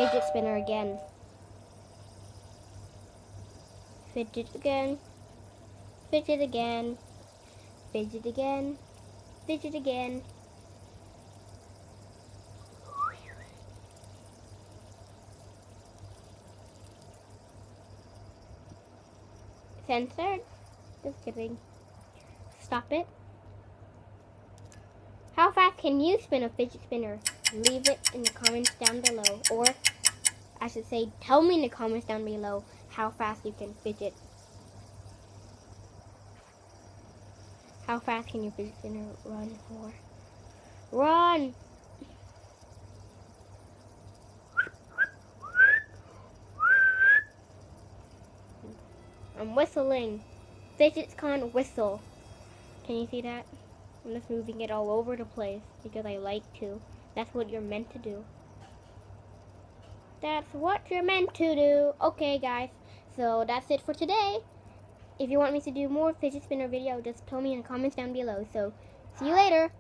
Fidget spinner again. Fidget again. Fidget again. Fidget again. Fidget again. Censored? Just kidding. Stop it. How fast can you spin a fidget spinner? Leave it in the comments down below. Or, I should say, tell me in the comments down below how fast you can fidget. How fast can your fidget spinner run for? Run! I'm whistling. Fidgets can't whistle. Can you see that? I'm just moving it all over the place because I like to. That's what you're meant to do. That's what you're meant to do. Okay, guys. So that's it for today. If you want me to do more fidget spinner video, just tell me in the comments down below. So see you later.